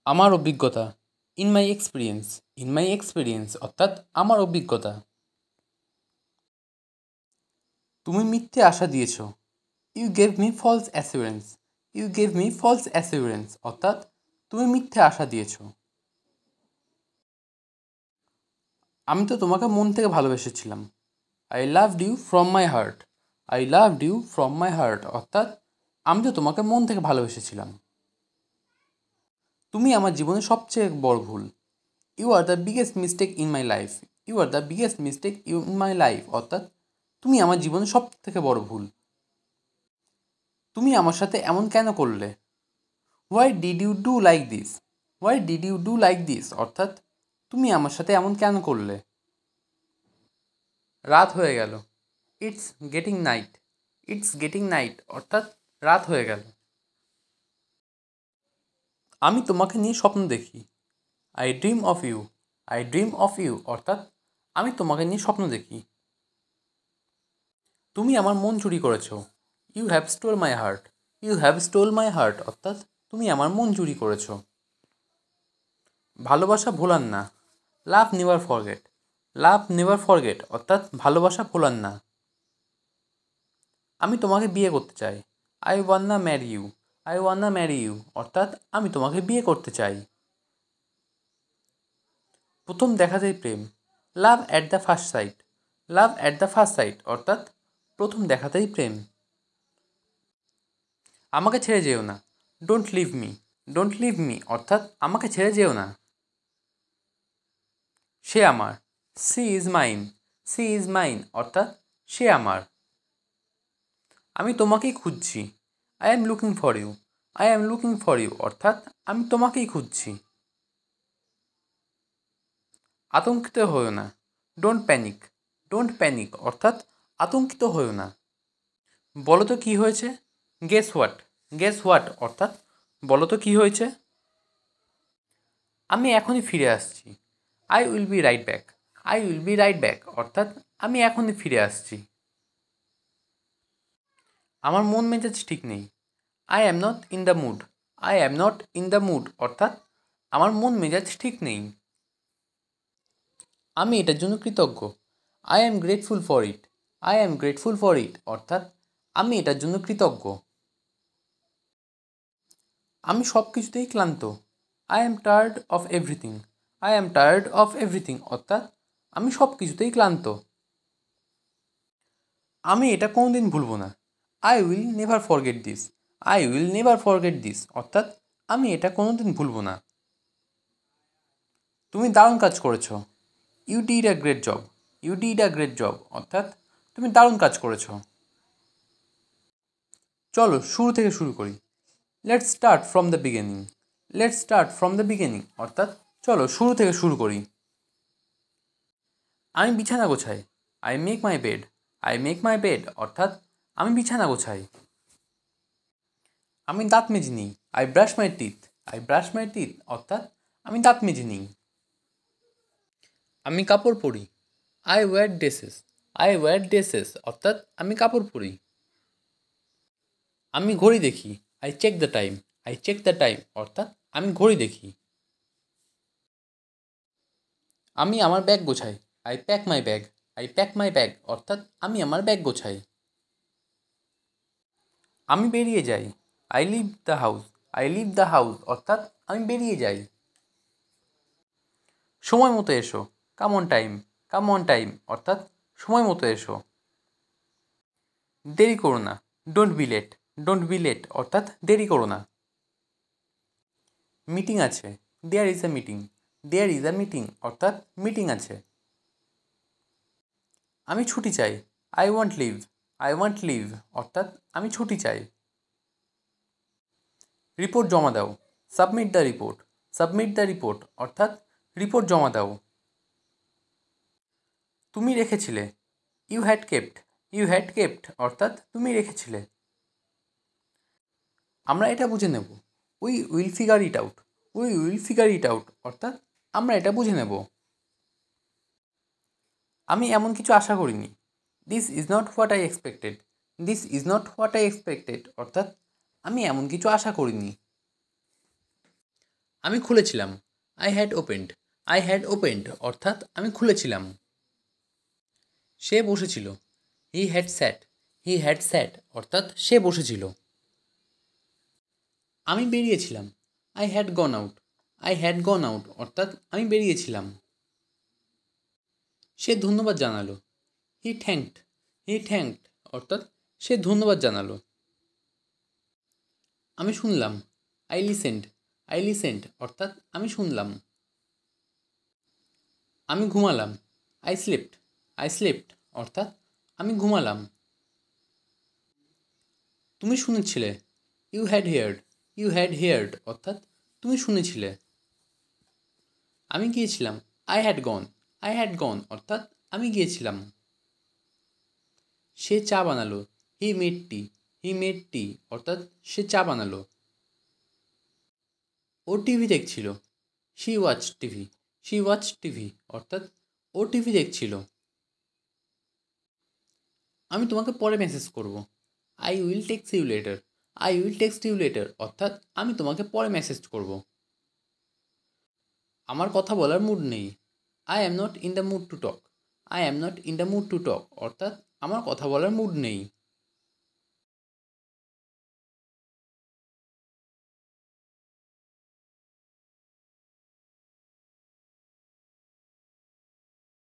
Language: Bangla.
আমার অভিজ্ঞতা, ইন মাই এক্সপিরিয়েন্স অর্থাৎ আমার অভিজ্ঞতা। তুমি মিথ্যে আশা দিয়েছ। You gave me false assurance. You gave me false assurance অর্থাৎ তুমি মিথ্যে আশা দিয়েছ। আমি তো তোমাকে মন থেকে ভালোবেসেছিলাম। I loved you from my heart. I loved you from my heart অর্থাৎ আমি তো তোমাকে মন থেকে ভালোবেসেছিলাম। তুমি আমার জীবনের সবচেয়ে বড় ভুল। You are the biggest mistake in my life. You are the biggest mistake in my life অর্থাৎ তুমি আমার জীবনের সব থেকে বড় ভুল। তুমি আমার সাথে এমন কেন করলে? Why did you do like this? Why did you do like this অর্থাৎ তুমি আমার সাথে এমন কেন করলে? রাত হয়ে গেল। It's getting night. It's getting night অর্থাৎ রাত হয়ে গেল। আমি তোমাকে নিয়ে স্বপ্ন দেখি। I dream of you. I dream of you অর্থাৎ আমি তোমাকে নিয়ে স্বপ্ন দেখি। তুমি আমার মন চুরি করেছ। You have stole my heart. You have stole my heart অর্থাৎ তুমি আমার মন চুরি করেছ। ভালোবাসা ভোলান না। Love never forget. Love never forget অর্থাৎ ভালোবাসা ভোলান না। আমি তোমাকে বিয়ে করতে চাই। I wanna marry you. I wanna marry you অর্থাৎ আমি তোমাকে বিয়ে করতে চাই। প্রথম দেখাতেই প্রেম। Love at the first sight. Love at the first sight অর্থাৎ প্রথম দেখাতেই প্রেম। আমাকে ছেড়ে যেও না। Don't leave me. Don't leave me অর্থাৎ আমাকে ছেড়ে যেও না। সে আমার। She is mine. She is mine অর্থাৎ সে আমার। আমি তোমাকেই খুঁজছি। I am looking for you. I am looking for you অর্থাৎ আমি তোমাকেই খুঁজছি। আতঙ্কিত হও না। Don't panic. ডোন্ট প্যানিক অর্থাৎ আতঙ্কিত হও না। বলো তো কী হয়েছে? Guess what. গেস হোয়াট অর্থাৎ বলো তো কী হয়েছে? আমি এখনই ফিরে আসছি। I will be right back. I will be right back অর্থাৎ আমি এখনই ফিরে আসছি। আমার মন মেজাজ ঠিক নেই। I am not in the mood. I am not in the mood অর্থাৎ আমার মন মেজাজ ঠিক নেই। আমি এটার জন্য কৃতজ্ঞ। I am grateful for it. I am grateful for it অর্থাৎ আমি এটার জন্য কৃতজ্ঞ। আমি সব কিছুতেই ক্লান্ত। I am tired of everything. I am tired of everything অর্থাৎ আমি সব কিছুতেই ক্লান্ত। আমি এটা কোনো দিন ভুলব না। I will never forget this. I will never forget this অর্থাৎ আমি এটা কোনো দিন ভুলব না। তুমি দারুণ কাজ করেছ। You did a great job. You did a great job অর্থাৎ তুমি দারুণ কাজ করেছ। চলো শুরু থেকে শুরু করি। Let's start from the beginning. Let's start from the beginning অর্থাৎ চলো শুরু থেকে শুরু করি। আমি বিছানা গোছাই। I make my bed. I make my bed অর্থাৎ আমি বিছানা গোছাই। আমি দাঁত মেজে নিই। I brush my teeth. I brush my teeth অর্থাৎ আমি দাঁত মেজে নিই। আমি কাপড় পরি। I wear dresses. I wear dresses অর্থাৎ আমি কাপড় পরি। আমি ঘড়ি দেখি। I check the time. I check the time অর্থাৎ আমি ঘড়ি দেখি। আমি আমার ব্যাগ গোছাই। I pack my bag. I pack my bag অর্থাৎ আমি আমার ব্যাগ গোছাই। আমি বেরিয়ে যাই। I leave the house. I leave the house অর্থাৎ আমি বেরিয়ে যাই। সময় মতো এসো। Come on time. Come on time অর্থাৎ সময় মতো এসো। দেরি করো না। Don't be late. Don't be late অর্থাৎ দেরি করো না। মিটিং আছে। দেয়ার is a meeting. There is a meeting অর্থাৎ মিটিং আছে। আমি ছুটি চাই। I want leave. I want leave অর্থাৎ আমি ছুটি চাই। রিপোর্ট জমা দাও। Submit the report. Submit the report অর্থাৎ রিপোর্ট জমা দাও। তুমি রেখেছিলে। You had kept. You had kept অর্থাৎ তুমি রেখেছিলে। আমরা এটা বুঝে নেব। We will figure it out. We will figure it out অর্থাৎ আমরা এটা বুঝে নেব। আমি এমন কিছু আশা করিনি। This is not what I expected. This is not what I expected অর্থাৎ আমি এমন কিছু আশা করিনি। আমি খুলেছিলাম। I had opened. I had opened অর্থাৎ আমি খুলেছিলাম। সে বসেছিল। He had SAT. He had স্যাট অর্থাৎ সে বসেছিল। আমি বেরিয়েছিলাম। I had gone out. I had gone out অর্থাৎ আমি বেরিয়েছিলাম। সে ধন্যবাদ জানালো। হি থ্যাঙ্কড। হি থ্যাঙ্কড অর্থাৎ সে ধন্যবাদ জানালো। আমি শুনলাম। I listened. আই লিসেন্ড অর্থাৎ আমি শুনলাম। আমি ঘুমালাম। আই স্লিপ্ট। আই স্লিপ্ট অর্থাৎ আমি ঘুমালাম। তুমি শুনেছিলে। You had heard. You had heard অর্থাৎ তুমি শুনেছিলে। আমি গিয়েছিলাম। I had gone. I had gone অর্থাৎ আমি গিয়েছিলাম। সে চা বানালো। He made T. He made টি অর্থাৎ সে চা বানালো। ও টিভি দেখছিল। She watch TV. She watch TV অর্থাৎ ও টিভি দেখছিল। আমি তোমাকে পরে মেসেজ করব। I will text you later. I will text you later অর্থাৎ আমি তোমাকে পরে মেসেজ করব। আমার কথা বলার মুড নেই। I am not in the mood to talk. I am not in the mood to talk অর্থাৎ আমার কথা বলার মুড নেই।